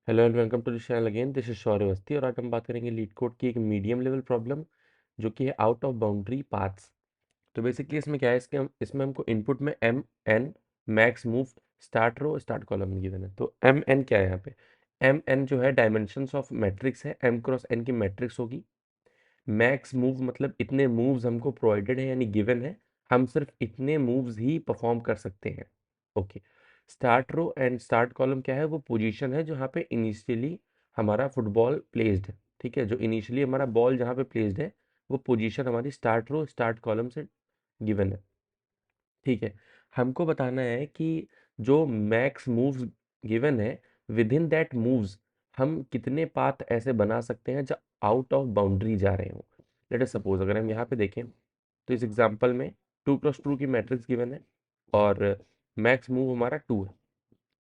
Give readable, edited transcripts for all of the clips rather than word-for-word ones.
Hello and welcome to the channel again. This is Shaurya Awasthi और आज हम बात करेंगे लीड कोड की एक मीडियम लेवल प्रॉब्लम जो कि है आउट ऑफ बाउंड्री पाथ्स। तो बेसिकली इसमें क्या है, इसमें हमको इनपुट में M N max move start row start column given है। तो एम एन क्या है यहाँ पे? एम एन जो है डायमेंशंस ऑफ मैट्रिक्स है, एम क्रॉस एन की मैट्रिक्स होगी। मैक्स मूव मतलब इतने मूव्स हमको प्रोवाइडेड है यानी गिवन है, हम सिर्फ इतने मूव्स ही परफॉर्म कर सकते हैं। Okay. Start row and start column क्या है? वो पोजीशन है जहाँ पे इनिशियली हमारा फुटबॉल प्लेस्ड है। ठीक है, जो इनिशियली हमारा बॉल जहाँ पे प्लेस्ड है वो पोजीशन हमारी स्टार्ट रो स्टार्ट कॉलम से गिवन है। ठीक है, हमको बताना है कि जो मैक्स मूव्स गिवन है, विद इन दैट मूव्स हम कितने पाथ ऐसे बना सकते हैं जो आउट ऑफ बाउंड्री जा रहे हो। लेट अस सपोज अगर हम यहाँ पे देखें तो इस एग्जांपल में 2 + 2 की मैट्रिक्स गिवन है और मैक्स मूव हमारा 2 है।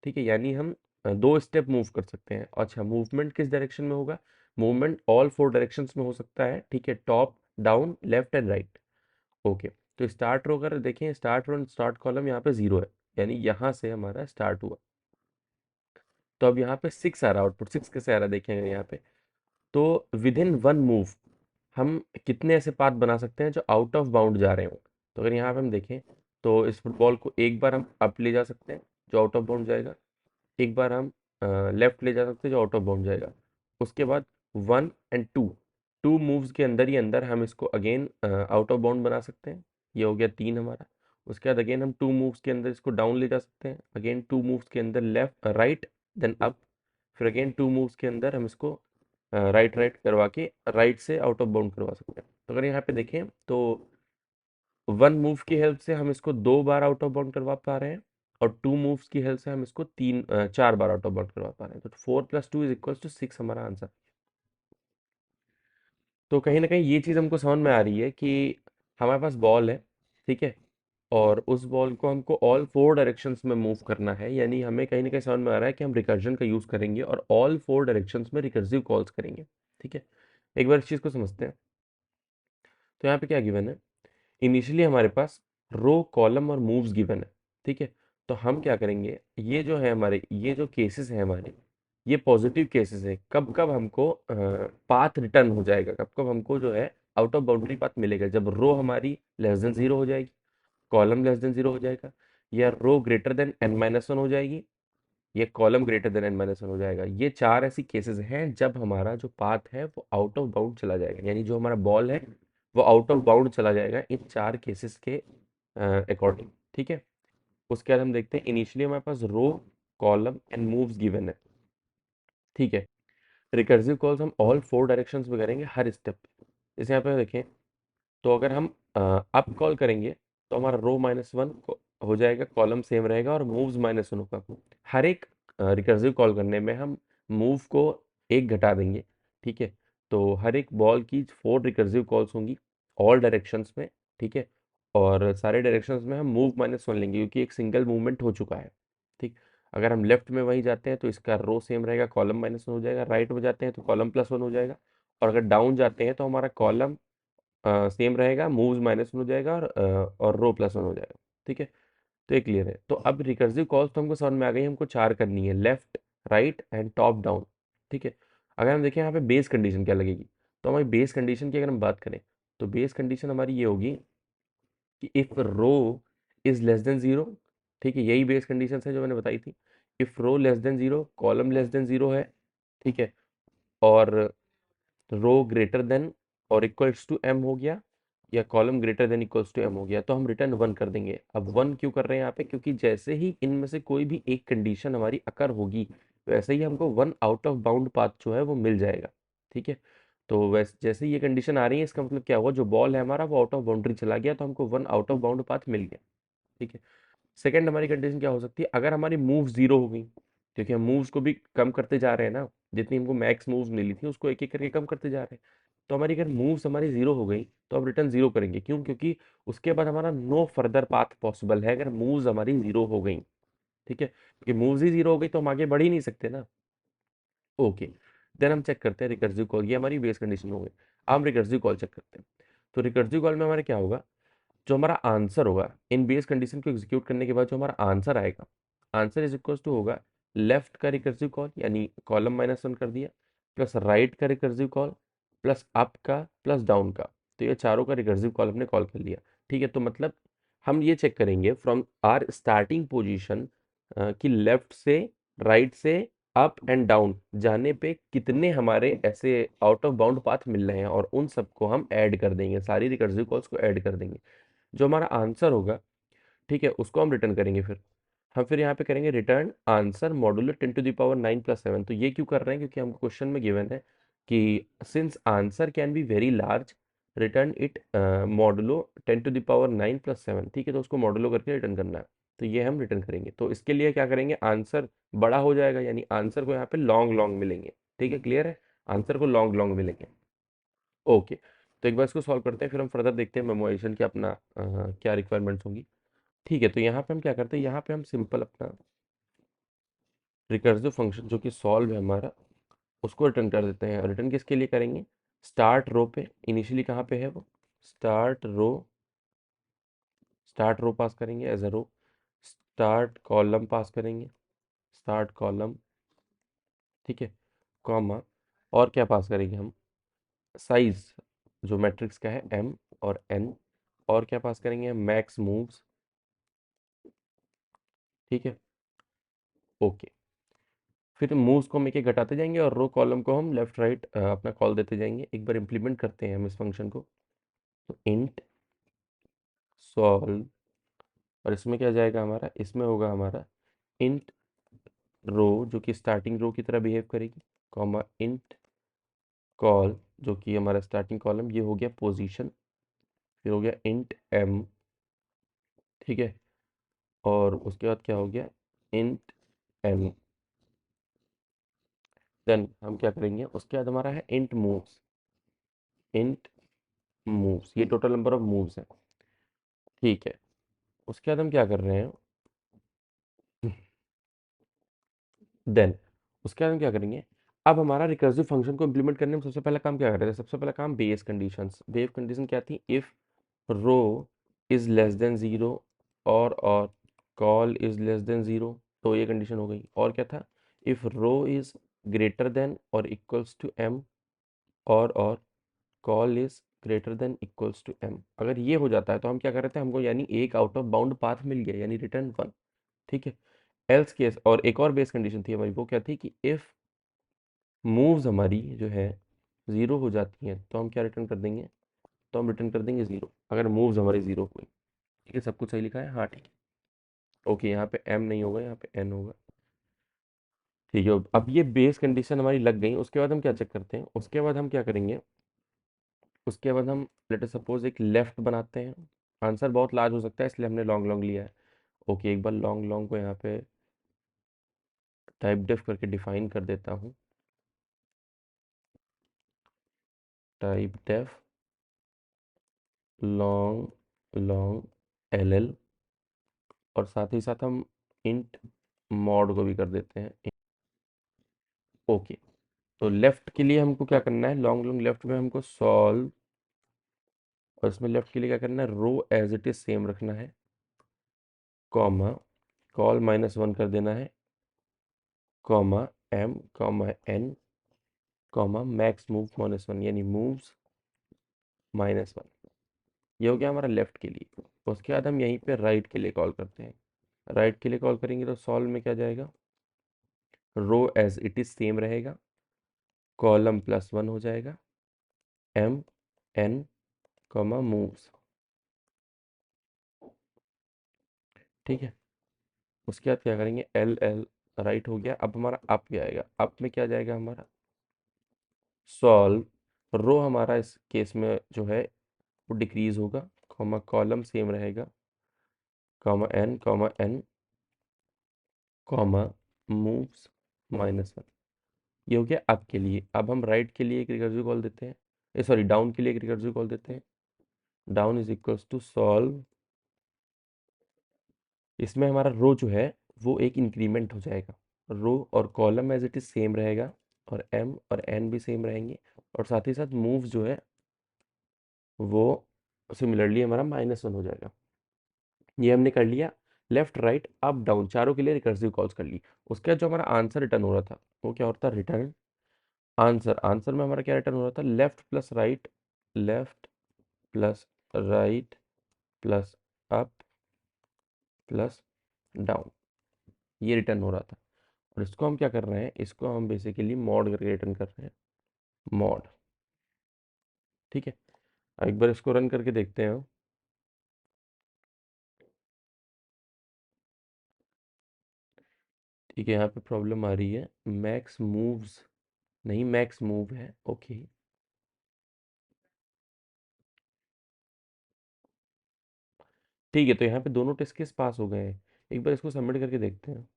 ठीक है, यानी हम 2 स्टेप मूव कर सकते हैं। अच्छा, मूवमेंट किस डायरेक्शन में होगा? मूवमेंट ऑल 4 डायरेक्शंस में हो सकता है। ठीक है, top down left and right. Okay. तो स्टार्ट रो अगर देखें, स्टार्ट रो स्टार्ट कॉलम यहाँ पे 0 है, यानी यहाँ से हमारा स्टार्ट हुआ। तो अब यहाँ पे 6 आ रहा, आउटपुट 6 कैसे आ रहा देखेंगे यहाँ पे। तो विद इन वन मूव हम कितने ऐसे पाथ बना सकते हैं जो आउट ऑफ बाउंड जा रहे हो। तो अगर यहाँ पे हम देखें तो इस फुटबॉल को एक बार हम अप ले जा सकते हैं जो आउट ऑफ बाउंड जाएगा, एक बार हम लेफ्ट ले जा सकते हैं जो आउट ऑफ बाउंड जाएगा। उसके बाद 1 और 2, 2 मूव्स के अंदर ही अंदर हम इसको अगेन आउट ऑफ बाउंड बना सकते हैं। ये हो गया 3 हमारा। उसके बाद अगेन हम 2 मूव्स के अंदर इसको डाउन ले जा सकते हैं, अगेन 2 मूव्स के अंदर लेफ्ट राइट देन अप, फिर अगेन 2 मूव्स के अंदर हम इसको राइट राइट करवा के राइट से आउट ऑफ बाउंड करवा सकते हैं। तो अगर यहाँ पे देखें तो 1 मूव की हेल्प से हम इसको 2 बार आउट ऑफ बाउंड करवा पा रहे हैं और 2 मूव्स की हेल्प से हम इसको 4 बार आउट ऑफ बाउंड करवा पा रहे हैं। तो 4 + 2 = 6 हमारा आंसर। तो कहीं ना कहीं ये चीज़ हमको समझ में आ रही है कि हमारे पास बॉल है, ठीक है, और उस बॉल को हमको ऑल 4 डायरेक्शंस में मूव करना है, यानी हमें कहीं ना कहीं समझ में आ रहा है कि हम रिकर्जन का यूज़ करेंगे और ऑल 4 डायरेक्शंस में रिकर्सिव कॉल्स करेंगे। ठीक है, एक बार इस चीज़ को समझते हैं। तो यहाँ पे क्या गिवन है? इनिशियली हमारे पास रो कॉलम और मूव्स गिवन है। ठीक है, तो हम क्या करेंगे, ये जो है हमारे, ये जो केसेस हैं हमारे, ये पॉजिटिव केसेस है। कब कब हमको पाथ रिटर्न हो जाएगा, कब कब हमको जो है आउट ऑफ बाउंड्री पाथ मिलेगा? जब रो हमारी <<0 हो जाएगी, कॉलम <<0 हो जाएगा, या रो <>n-1 हो जाएगी, ये कॉलम <>n-1 हो जाएगा। ये 4 ऐसी केसेस हैं जब हमारा जो पाथ है वो आउट ऑफ बाउंड चला जाएगा, यानी जो हमारा बॉल है वो आउट ऑफ बाउंड चला जाएगा इन 4 केसेस के अकॉर्डिंग। ठीक है, उसके बाद हम देखते हैं इनिशियली हमारे पास row column and moves given है। ठीक है, रिकर्सिव कॉल्स हम ऑल 4 डायरेक्शंस में करेंगे हर स्टेप। जैसे यहाँ पे देखें तो अगर हम अप कॉल करेंगे तो हमारा रो -1 हो जाएगा, कॉलम सेम रहेगा और मूव्स -1 होगा। हर एक रिकर्सिव कॉल करने में हम मूव को एक घटा देंगे। ठीक है, तो हर एक बॉल की 4 रिकर्सिव कॉल्स होंगी ऑल डायरेक्शंस में। ठीक है, और सारे डायरेक्शंस में हम मूव -1 लेंगे क्योंकि एक सिंगल मूवमेंट हो चुका है। ठीक, अगर हम लेफ्ट में वहीं जाते हैं तो इसका रो सेम रहेगा, कॉलम -1 हो जाएगा, राइट में जाते हैं तो कॉलम +1 हो जाएगा, और अगर डाउन जाते हैं तो हमारा कॉलम सेम रहेगा, मूव्स -1 हो जाएगा और रो +1 हो जाएगा। ठीक है, तो ये क्लियर है। तो अब रिकर्सिव कॉल्स तो हमको समझ में आ गई, हमको 4 करनी है, left right and top down. ठीक है, अगर हम देखें यहाँ पे बेस कंडीशन क्या लगेगी, तो हमारी बेस कंडीशन की अगर हम बात करें तो बेस कंडीशन हमारी ये होगी कि इफ रो इज <<0, ठीक है, यही बेस कंडीशन है जो मैंने बताई थी। इफ रो <<0, कॉलम <<0 है, ठीक है, और रो ग्रेटर देन और इक्वल्स टू एम हो गया, या column greater than equals to M हो गया, तो हम रिटर्न 1 कर देंगे। अब 1 क्यों कर रहे हैं यहाँ पे? क्योंकि जैसे ही इनमें से कोई भी एक कंडीशन हमारी अकर होगी वैसे ही हमको 1 आउट ऑफ बाउंड पाथ जो है वो मिल जाएगा। ठीक है, तो वैसे जैसे ही ये कंडीशन आ रही है इसका मतलब क्या हुआ, जो बॉल है हमारा वो आउट ऑफ बाउंड्री चला गया, तो हमको 1 आउट ऑफ बाउंड पाथ मिल गया। ठीक है, सेकंड हमारी कंडीशन क्या हो सकती है? अगर हमारी मूव 0 हो गई, क्योंकि हम मूव्स को भी कम करते जा रहे हैं ना, जितनी हमको मैक्स मूव्स मिली थी उसको एक एक करके कम करते जा रहे हैं। तो हमारी अगर मूव्स हमारी 0 हो गई तो अब रिटर्न 0 करेंगे। क्यों? क्योंकि उसके बाद हमारा नो फर्दर पाथ पॉसिबल है अगर मूव्स हमारी 0 हो गई। ठीक है, क्योंकि मूव्स ही 0 हो गई तो हम आगे बढ़ ही नहीं सकते ना। ओके, देन हम चेक करते हैं रिकर्सिव कॉल, ये हमारी बेस कंडीशन हो गई। अब हम रिकर्सिव कॉल चेक करते हैं। तो रिकर्सिव कॉल में हमारा क्या होगा, जो हमारा आंसर होगा इन बेस कंडीशन को एग्जीक्यूट करने के बाद जो हमारा आंसर आएगा, आंसर इज इक्वल टू होगा लेफ्ट का रिकर्सिव कॉल यानी कॉलम -1 कर दिया, प्लस राइट का रिकर्सिव कॉल, प्लस अप का, प्लस डाउन का। तो ये चारों का रिकर्सिव कॉल हमने कॉल कर लिया। ठीक है, तो मतलब हम ये चेक करेंगे फ्रॉम आर स्टार्टिंग पोजीशन कि लेफ्ट से, राइट से, अप एंड डाउन जाने पे कितने हमारे ऐसे आउट ऑफ बाउंड पाथ मिल रहे हैं, और उन सबको हम ऐड कर देंगे, सारी रिकर्सिव कॉल्स को ऐड कर देंगे। जो हमारा आंसर होगा, ठीक है, उसको हम रिटर्न करेंगे। फिर हम फिर यहाँ पे करेंगे रिटर्न आंसर मॉड्यूलो 10⁻9+7। तो ये क्यों कर रहे हैं, क्योंकि हमको क्वेश्चन में गिवन है कि since answer can be very large, return it modulo 10⁻9+7। ठीक है, तो उसको मॉड्यूलो करके रिटर्न करना है। तो ये हम रिटर्न करेंगे। तो इसके लिए क्या करेंगे, आंसर बड़ा हो जाएगा, यानी आंसर को यहाँ पे लॉन्ग लॉन्ग मिलेंगे। ठीक है, क्लियर है, आंसर को लॉन्ग लॉन्ग मिलेंगे। ओके, तो एक बार इसको सॉल्व करते हैं, फिर हम फर्दर देखते हैं मेमोराइजेशन की अपना क्या रिक्वायरमेंट्स होंगी। ठीक है, तो यहाँ पे हम क्या करते हैं, यहाँ पे हम सिंपल अपना रिकर्सिव फंक्शन जो कि सॉल्व है हमारा, उसको रिटर्न कर देते हैं। रिटर्न किसके लिए करेंगे, स्टार्ट रो पे, इनिशियली कहाँ पे है वो, start row, start row pass करेंगे as a row, start column pass करेंगे, स्टार्ट कॉलम, ठीक है, कॉमा, और क्या पास करेंगे हम, साइज जो मैट्रिक्स का है एम और एन, और क्या पास करेंगे, मैक्स मूव्स। ठीक है, ओके, फिर मूव्स को हम एक एक घटाते जाएंगे, और रो कॉलम को हम लेफ्ट राइट अपना कॉल देते जाएंगे। एक बार इंप्लीमेंट करते हैं हम इस फंक्शन को। तो इंट सॉल्व, और इसमें क्या जाएगा हमारा, इसमें होगा हमारा इंट रो जो कि स्टार्टिंग रो की तरह बिहेव करेगी, कॉमा इंट कॉल जो कि हमारा स्टार्टिंग कॉलम, ये हो गया पोजीशन, फिर हो गया इंट एम। ठीक है, और उसके बाद क्या हो गया, इंट एन। देन हम क्या करेंगे, उसके बाद हमारा है इंट मूव्स, इंट मूव्स, ये टोटल नंबर ऑफ मूव्स है। ठीक है, उसके बाद हम क्या कर रहे हैं, देन उसके बाद हम क्या करेंगे, अब हमारा रिकर्सिव फंक्शन को इम्प्लीमेंट करने में सबसे पहला काम क्या कर रहे थे, सबसे पहला काम बेस कंडीशंस। बेस कंडीशन क्या थी, if row is less than zero, और col is less than zero. तो ये कंडीशन हो गई। और क्या था, if row is greater than और इक्वल्स टू एम, और col is greater than equals to M. अगर ये हो जाता है तो हम क्या कर रहे थे, हमको यानी एक आउट ऑफ बाउंड पाथ मिल गया, यानी रिटर्न 1। ठीक है, एल्स केस, और एक और बेस कंडीशन थी हमारी, वो क्या थी कि इफ मूव्स हमारी जो है ज़ीरो हो जाती हैं, तो हम क्या रिटर्न कर देंगे, तो हम रिटर्न कर देंगे ज़ीरो, अगर मूव्स हमारी ज़ीरो हुई। ठीक है, सब कुछ सही लिखा है, हाँ ठीक है, ओके, यहाँ पे एम नहीं होगा, यहाँ पे एन होगा। ठीक है, अब ये बेस कंडीशन हमारी लग गई। उसके बाद हम क्या चेक करते हैं, उसके बाद हम क्या करेंगे, उसके बाद हम लेट अस सपोज एक लेफ्ट बनाते हैं। आंसर बहुत लार्ज हो सकता है, इसलिए हमने लॉन्ग लॉन्ग लिया है। ओके, एक बार लॉन्ग लॉन्ग को यहाँ पे टाइप डेफ करके डिफाइन कर देता हूँ, type def long long L L, और साथ ही साथ हम इंट मॉड को भी कर देते हैं। ओके, तो लेफ्ट के लिए हमको क्या करना है, लॉन्ग लॉन्ग लेफ्ट में हमको सॉल्व, और इसमें लेफ्ट के लिए क्या करना है, row as it is same रखना है, कॉमा कॉल -1 कर देना है, comma M, comma N, comma max move -1, यानी मूव्स -1। ये हो गया हमारा लेफ्ट के लिए। उसके बाद हम यहीं पे राइट के लिए कॉल करते हैं। राइट के लिए कॉल करेंगे तो सॉल्व में क्या जाएगा, रो एज इट इज सेम रहेगा, कॉलम +1 हो जाएगा, एम एन, कॉमा मूव्स। ठीक है, उसके बाद क्या करेंगे, एल एल, राइट हो गया। अब हमारा अप क्या आएगा, अप में क्या जाएगा हमारा, सॉल्व, रो हमारा इस केस में जो है वो डिक्रीज होगा, कॉमा कॉलम सेम रहेगा, कॉमा एन, कॉमा मूव्स -1। ये हो गया अप के लिए। अब हम राइट के लिए एक रिकर्सिव कॉल देते हैं, सॉरी डाउन के लिए एक रिकर्सिव कॉल देते हैं, down is equals to solve. इसमें हमारा रो जो है वो एक इंक्रीमेंट हो जाएगा, रो और column as it is same रहेगा, और एम और एन भी सेम रहेंगे, और साथ ही साथ मूव जो है वो सिमिलरली हमारा -1 हो जाएगा। ये हमने कर लिया। लेफ्ट राइट अप डाउन चारों के लिए रिकर्सिव कॉल्स कर ली। उसके बाद जो हमारा आंसर रिटर्न हो रहा था वो क्या होता था, रिटर्न आंसर। आंसर में हमारा क्या रिटर्न हो रहा था, left plus right, left plus right plus up plus down, ये रिटर्न हो रहा था। और इसको हम क्या कर रहे हैं, इसको हम बेसिकली मॉड करके रिटर्न कर रहे हैं, मॉड। ठीक है, अब एक बार इसको रन करके देखते हैं हम। ठीक है, यहाँ पे प्रॉब्लम आ रही है, मैक्स मूव्स नहीं, मैक्स मूव है, ओके। ठीक है, तो यहाँ पे दोनों टेस्ट केस पास हो गए हैं। एक बार इसको सबमिट करके देखते हैं।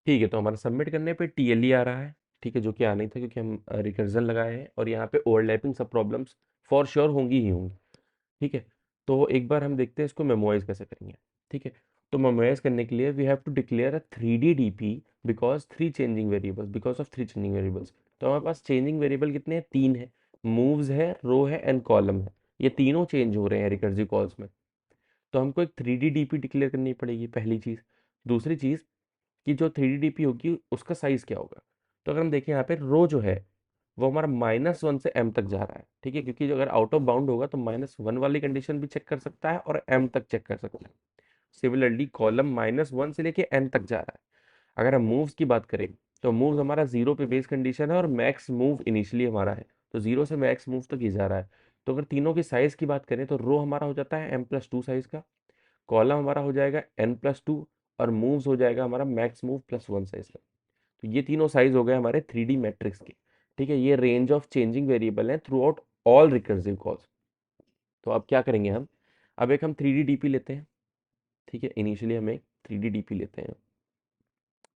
ठीक है, तो हमारा सबमिट करने पे टीएलई आ रहा है। ठीक है, जो कि आना ही था क्योंकि हम रिकर्जन लगाए हैं, और यहाँ पे ओवरलैपिंग सब प्रॉब्लम्स फॉर श्योर होंगी ही होंगी। ठीक है, तो एक बार हम देखते हैं इसको मेमोराइज कैसे करेंगे। ठीक है, तो मेमोराइज करने के लिए we have to declare a 3D DP because of three changing variables. तो हमारे पास चेंजिंग वेरिएबल कितने हैं, तीन है, मूव्स है, रो है एंड कॉलम है। ये तीनों चेंज हो रहे हैं रिकर्सिव कॉल्स में। तो हमको एक 3D डीपी डिक्लेयर करनी पड़ेगी, पहली चीज़। दूसरी चीज़ कि जो 3D डीपी होगी उसका साइज़ क्या होगा। तो अगर हम देखें यहाँ पे रो जो है वो हमारा -1 से m तक जा रहा है। ठीक है, क्योंकि जो अगर आउट ऑफ बाउंड होगा तो -1 वाली कंडीशन भी चेक कर सकता है और m तक चेक कर सकता है। सिमिलरली कॉलम -1 से लेके n तक जा रहा है। अगर हम मूव्स की बात करें तो मूव्स हमारा जीरो पे बेस कंडीशन है और मैक्स मूव इनिशियली हमारा है, तो जीरो से मैक्स मूव तक ही जा रहा है। तो अगर तीनों की साइज की बात करें तो रो हमारा हो जाता है m+2 साइज का, कॉलम हमारा हो जाएगा n+2, और मूव्स हो जाएगा हमारा मैक्स मूव +1 साइज का। तो ये तीनों साइज हो गए हमारे 3D मैट्रिक्स के। ठीक है, ये रेंज ऑफ चेंजिंग वेरिएबल है through out all recursive calls. तो अब क्या करेंगे हम, अब एक हम 3D डीपी लेते हैं। ठीक है, इनिशियली हम एक 3D डीपी लेते हैं।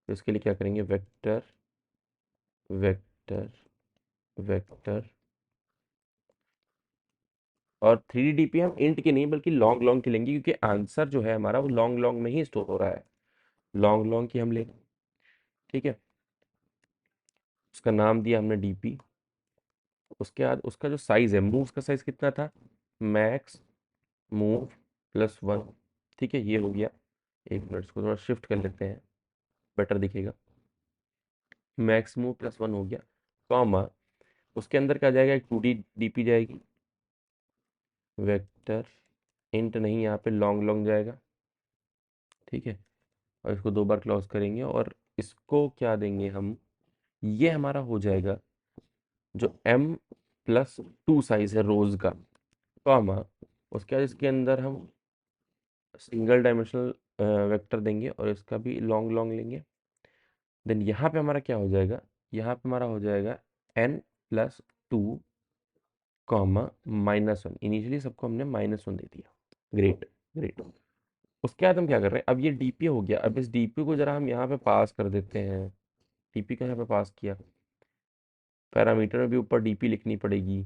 तो इसके लिए क्या करेंगे, वेक्टर वेक्टर वेक्टर, और 3D डीपी हम इंट की नहीं बल्कि लॉन्ग लॉन्ग की लेंगे, क्योंकि आंसर जो है हमारा वो लॉन्ग लॉन्ग में ही स्टोर हो रहा है। लॉन्ग लॉन्ग की हम लेंगे। ठीक है, उसका नाम दिया हमने डीपी। उसके बाद उसका जो साइज है, मूव्स का साइज कितना था, मैक्स मूव +1। ठीक है, ये हो गया। एक मिनट, इसको थोड़ा शिफ्ट कर लेते हैं, बेटर दिखेगा। मैक्स मूव +1 हो गया, कॉमा, उसके अंदर क्या जाएगा, एक 2D डीपी जाएगी, वेक्टर इंट नहीं, यहाँ पे लॉन्ग लॉन्ग जाएगा। ठीक है, और इसको दो बार क्लोज करेंगे और इसको क्या देंगे हम, ये हमारा हो जाएगा जो m+2 साइज है रोज का, कॉमा, उसके बाद इसके अंदर हम सिंगल डायमेंशनल वेक्टर देंगे और इसका भी लॉन्ग लॉन्ग लेंगे। देन यहाँ पे हमारा क्या हो जाएगा, यहाँ पे हमारा हो जाएगा n+2 कॉमा -1। इनिशियली सबको हमने -1 दे दिया। Great, great. उसके बाद हम क्या कर रहे हैं, अब ये डीपी हो गया, अब इस डीपी को जरा हम यहाँ पे पास कर देते हैं। डीपी को यहाँ पे पास किया, पैरामीटर में भी ऊपर डीपी लिखनी पड़ेगी।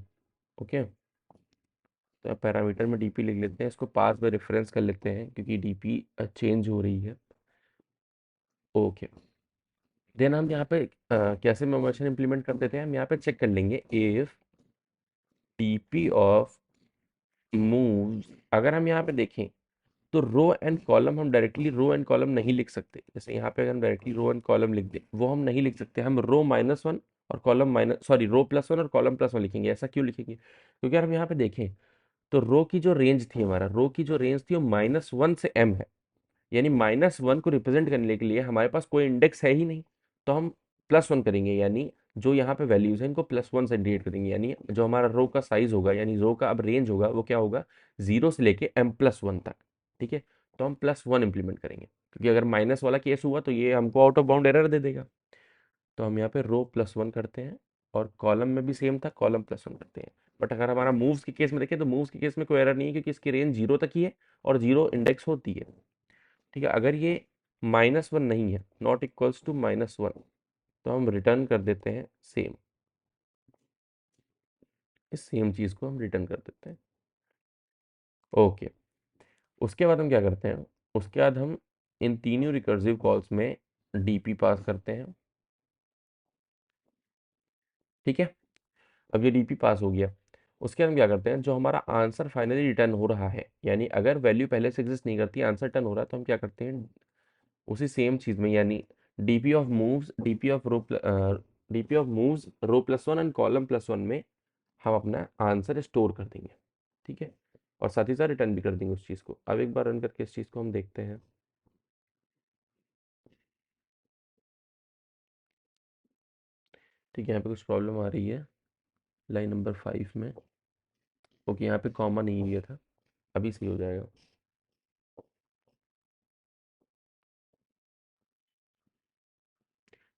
ओके, तो पैरामीटर में डीपी लिख लेते हैं, इसको पास में रेफरेंस कर लेते हैं क्योंकि डीपी चेंज हो रही है। ओके, देन हम यहाँ पे कैसे मेमोरेशन इंप्लीमेंट कर देते हैं, हम यहाँ पे चेक कर लेंगे इफ डीपी ऑफ मूव्स। अगर हम यहाँ पे देखें तो रो एंड कॉलम हम डायरेक्टली रो एंड कॉलम नहीं लिख सकते। जैसे यहाँ पे अगर हम डायरेक्टली रो एंड कॉलम लिख दें, वो हम नहीं लिख सकते। हम रो-1 और कॉलम माइनस सॉरी रो+1 और कॉलम +1 लिखेंगे। ऐसा क्यों लिखेंगे, क्योंकि अगर हम यहाँ पे देखें तो रो की जो रेंज थी, हमारा रो की जो रेंज थी वो -1 से m है। यानी -1 को रिप्रेजेंट करने के लिए हमारे पास कोई इंडेक्स है ही नहीं, तो हम +1 करेंगे, यानी जो यहाँ पे वैल्यूज हैं इनको +1 से इंडिकेट करेंगे। यानी जो हमारा रो का साइज होगा, यानी रो का अब रेंज होगा, वो क्या होगा, 0 से लेके m+1 तक। ठीक है, तो हम +1 इंप्लीमेंट करेंगे, क्योंकि अगर माइनस वाला केस हुआ तो ये हमको आउट ऑफ बाउंड एरर दे देगा। तो हम यहाँ पे रो+1 करते हैं, और कॉलम में भी सेम था, कॉलम +1 करते हैं। बट अगर हमारा मूव्स के केस में देखें तो मूव्स के केस में कोई एरर नहीं है, क्योंकि इसकी रेंज 0 तक ही है और 0 इंडेक्स होती है। ठीक है, अगर ये -1 नहीं है, नॉट इक्वल्स टू -1, तो हम रिटर्न कर देते हैं सेम। इस सेम चीज़ को हम रिटर्न कर देते हैं। ओके, उसके बाद हम क्या करते हैं, उसके बाद हम इन तीनों रिकर्सिव कॉल्स में डीपी पास करते हैं। ठीक है, अब ये डीपी पास हो गया। उसके बाद हम क्या करते हैं, जो हमारा आंसर फाइनली रिटर्न हो रहा है, यानी अगर वैल्यू पहले से एग्जिस्ट नहीं करती, आंसर रिटर्न हो रहा है, तो हम क्या करते हैं, उसी सेम चीज़ में, यानी DP of moves row plus one and column plus one में हम अपना आंसर स्टोर कर देंगे। ठीक है, और साथ ही साथ रिटर्न भी कर देंगे उस चीज़ को। अब एक बार रन करके इस चीज़ को हम देखते हैं। ठीक है, यहाँ पे कुछ प्रॉब्लम आ रही है लाइन नंबर 5 में। ओके, यहाँ पे कॉमा नहीं दिया था, अभी सही हो जाएगा।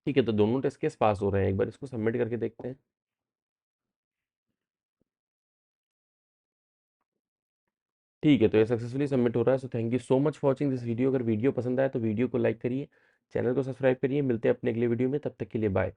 ठीक है, तो दोनों टेस्ट केस पास हो रहे हैं, एक बार इसको सबमिट करके देखते हैं। ठीक है, तो ये सक्सेसफुली सबमिट हो रहा है। So thank you so much for watching this video. अगर वीडियो पसंद आया तो वीडियो को लाइक करिए, चैनल को सब्सक्राइब करिए। मिलते हैं अपने अगले वीडियो में, तब तक के लिए बाय।